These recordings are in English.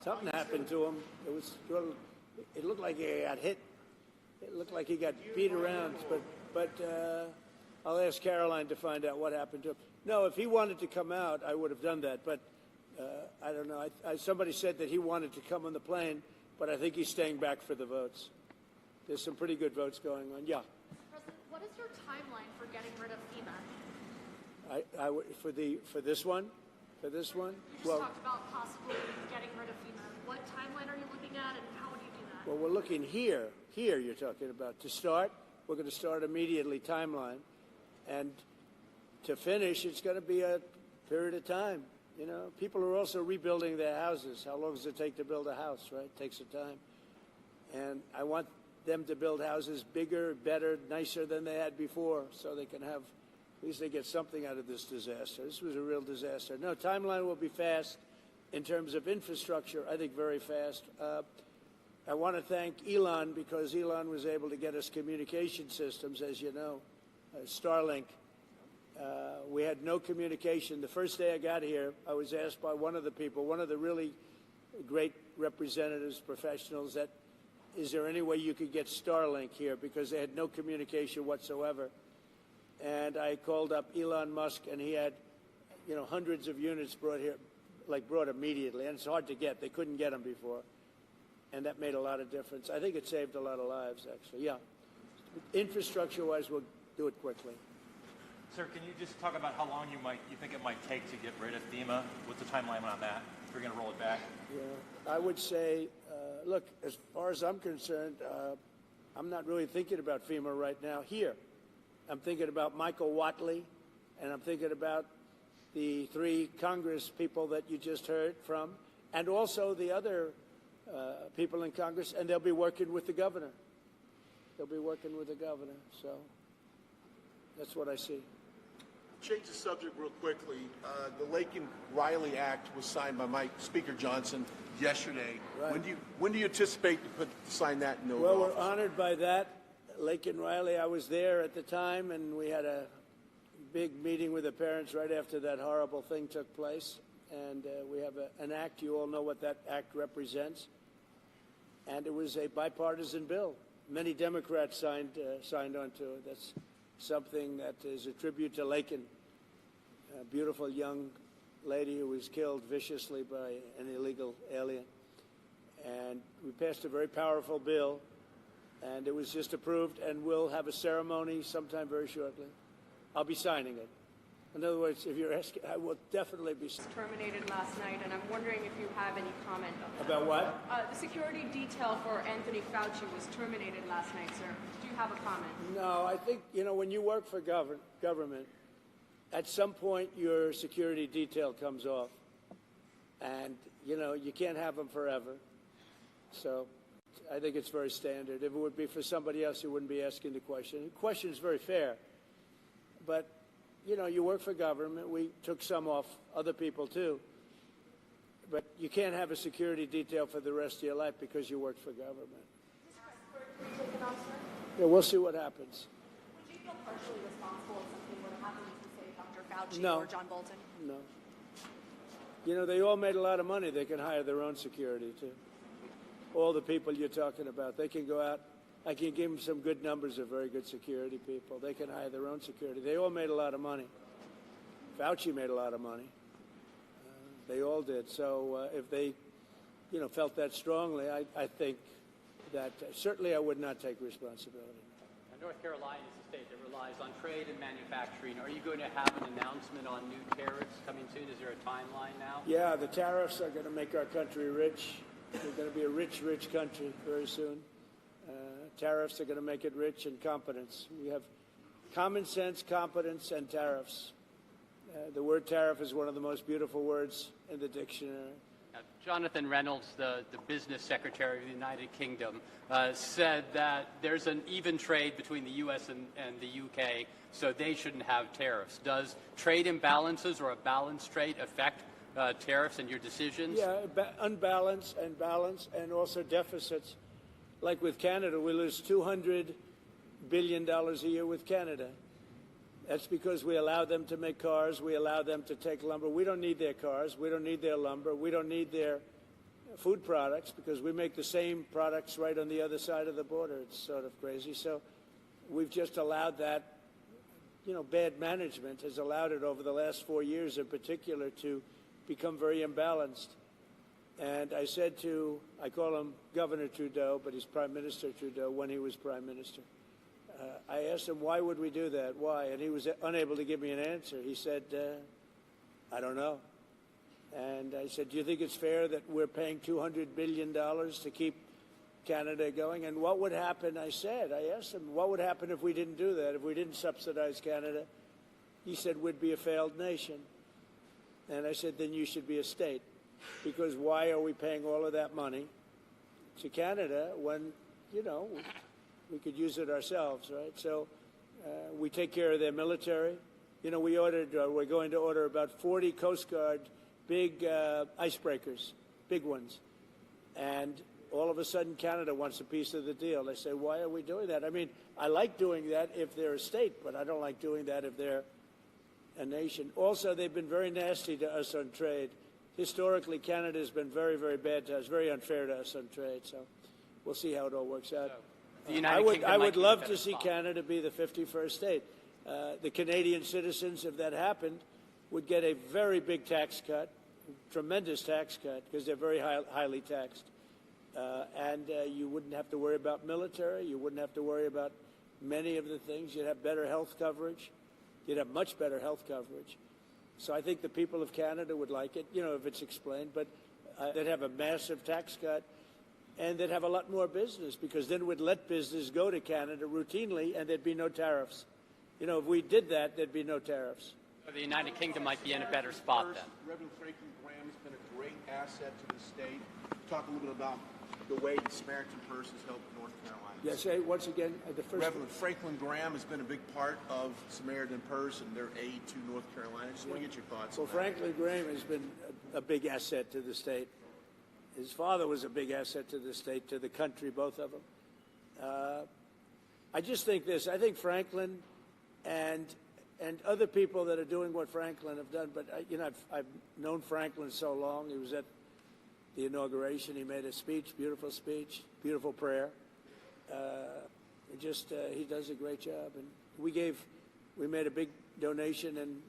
Something happened to him. It looked like he got hit. It looked like he got beat around. But I'll ask Caroline to find out what happened to him. No, if he wanted to come out, I would have done that. But I don't know. Somebody said that he wanted to come on the plane, but I think he's staying back for the votes. There's some pretty good votes going on. Yeah. President, what is your timeline for getting rid of FEMA? For this one. For this one? You just talked about possibly getting rid of FEMA. What timeline are you looking at, and how would you do that? Well, we're looking here. Here you're talking about. To start, we're going to start immediately timeline. And to finish, it's going to be a period of time. You know, people are also rebuilding their houses. How long does it take to build a house, right? It takes some time. And I want them to build houses bigger, better, nicer than they had before, so they can have, at least they get something out of this disaster. This was a real disaster. No, timeline will be fast. In terms of infrastructure, I think very fast. I want to thank Elon, because Elon was able to get us communication systems, as you know, Starlink. We had no communication. The first day I got here, I was asked by one of the people, one of the really great representatives, professionals, that is there any way you could get Starlink here, because they had no communication whatsoever. And I called up Elon Musk, and he had, you know, hundreds of units brought here, brought immediately. And it's hard to get. They couldn't get them before. And that made a lot of difference. I think it saved a lot of lives, actually. Yeah. Infrastructure-wise, we'll do it quickly. Sir, can you just talk about how long you think it might take to get rid of FEMA? What's the timeline on that? If you're going to roll it back? Yeah, I would say, look, as far as I'm concerned, I'm not really thinking about FEMA right now here. I'm thinking about Michael Watley, and I'm thinking about the 3 Congress people that you just heard from, and also the other people in Congress, and they'll be working with the governor. They'll be working with the governor, so that's what I see. Change the subject real quickly. The Laken Riley Act was signed by Speaker Johnson yesterday. Right. When do you anticipate to sign that into office? Well, we're honored by that. Laken Riley, I was there at the time, and we had a big meeting with the parents right after that horrible thing took place. And we have an act. You all know what that act represents. And it was a bipartisan bill. Many Democrats signed onto it. That's something that is a tribute to Laken, a beautiful young lady who was killed viciously by an illegal alien. And we passed a very powerful bill, and it was just approved, and we'll have a ceremony sometime very shortly. I'll be signing it. In other words, if you're asking, I will definitely be signing it. Terminated last night, and I'm wondering if you have any comment on that. About what? The security detail for Anthony Fauci was terminated last night, sir. Do you have a comment? No, I think, you know, when you work for government, at some point your security detail comes off. And, you know, you can't have them forever. So I think it's very standard. If it would be for somebody else, you wouldn't be asking the question. The question is very fair. But, you know, you work for government. We took some off, other people too. But you can't have a security detail for the rest of your life because you work for government. Yeah, we'll see what happens. Would you feel partially responsible if something were to happen to, say, Dr. Fauci No. or John Bolton? No. You know, they all made a lot of money. They can hire their own security, too. All the people you're talking about, they can go out. I can give them some good numbers of very good security people. They can hire their own security. They all made a lot of money. Fauci made a lot of money. They all did. So if they, you know, felt that strongly, I think that certainly I would not take responsibility. North Carolina is a state that relies on trade and manufacturing. Are you going to have an announcement on new tariffs coming soon? Is there a timeline now? Yeah, the tariffs are going to make our country rich. We're going to be a rich, rich country very soon. Tariffs are going to make it rich, and competence. We have common sense, competence, and tariffs. The word tariff is one of the most beautiful words in the dictionary. Jonathan Reynolds, the business secretary of the United Kingdom, said that there's an even trade between the U.S. and the U.K., so they shouldn't have tariffs. Does trade imbalances or a balanced trade affect tariffs and your decisions? Yeah, unbalanced and balance, and also deficits. Like with Canada, we lose $200 billion a year with Canada. That's because we allow them to make cars. We allow them to take lumber. We don't need their cars. We don't need their lumber. We don't need their food products, because we make the same products right on the other side of the border. It's sort of crazy. So we've just allowed that, bad management has allowed it over the last 4 years in particular to become very imbalanced. And I said I call him Governor Trudeau, but he's Prime Minister Trudeau when he was Prime Minister. I asked him, why would we do that? Why? And he was unable to give me an answer. He said, I don't know. And I said, do you think it's fair that we're paying $200 billion to keep Canada going? And what would happen, I asked him, what would happen if we didn't do that, if we didn't subsidize Canada? He said, we'd be a failed nation. And I said, then you should be a state. Because why are we paying all of that money to Canada when, we could use it ourselves, right? So we take care of their military. We're going to order about 40 Coast Guard big icebreakers, big ones. And all of a sudden, Canada wants a piece of the deal. They say, why are we doing that? I mean, I like doing that if they're a state, but I don't like doing that if they're a nation. Also, they've been very nasty to us on trade. Historically, Canada has been very, very bad to us, very unfair to us on trade. So we'll see how it all works out. I would love to see Canada be the 51st state. The Canadian citizens, if that happened, would get a very big tax cut, tremendous tax cut, because they're very highly taxed. And you wouldn't have to worry about military. You wouldn't have to worry about many of the things. You'd have better health coverage. You'd have much better health coverage. So I think the people of Canada would like it, if it's explained. But they'd have a massive tax cut, and they'd have a lot more business, because then we'd let business go to Canada routinely, and there'd be no tariffs. If we did that, there'd be no tariffs. The United Kingdom might be in a better spot then. Reverend Franklin Graham has been a great asset to the state. Talk a little bit about the way the Samaritan Purse has helped North Carolina. Yes, once again, the first... Reverend Franklin Graham has been a big part of Samaritan Purse and their aid to North Carolina. Just want to get your thoughts on that. Franklin Graham has been a big asset to the state. His father was a big asset to the state, to the country, both of them. I just think this. I think Franklin and other people that are doing what Franklin have done, but I've known Franklin so long. He was at the inauguration. He made a speech, beautiful prayer. He does a great job. And we made a big donation, and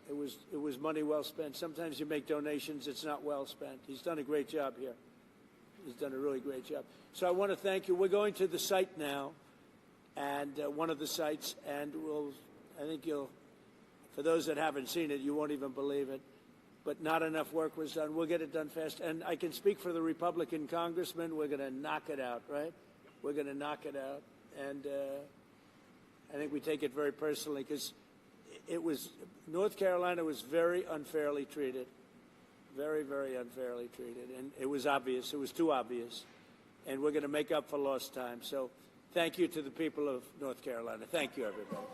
it was money well spent. Sometimes you make donations, it's not well spent. He's done a great job here. He's done a really great job. So I want to thank you. We're going to the site now, and one of the sites, and I think for those that haven't seen it, you won't even believe it, but not enough work was done. We'll get it done fast. And I can speak for the Republican congressman. We're going to knock it out, right? We're going to knock it out. And I think we take it very personally, because North Carolina was very unfairly treated. Very, very unfairly treated. And it was obvious. It was too obvious. And we're going to make up for lost time. So thank you to the people of North Carolina. Thank you, everybody.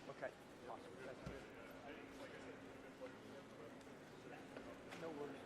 Okay. Awesome. No worries.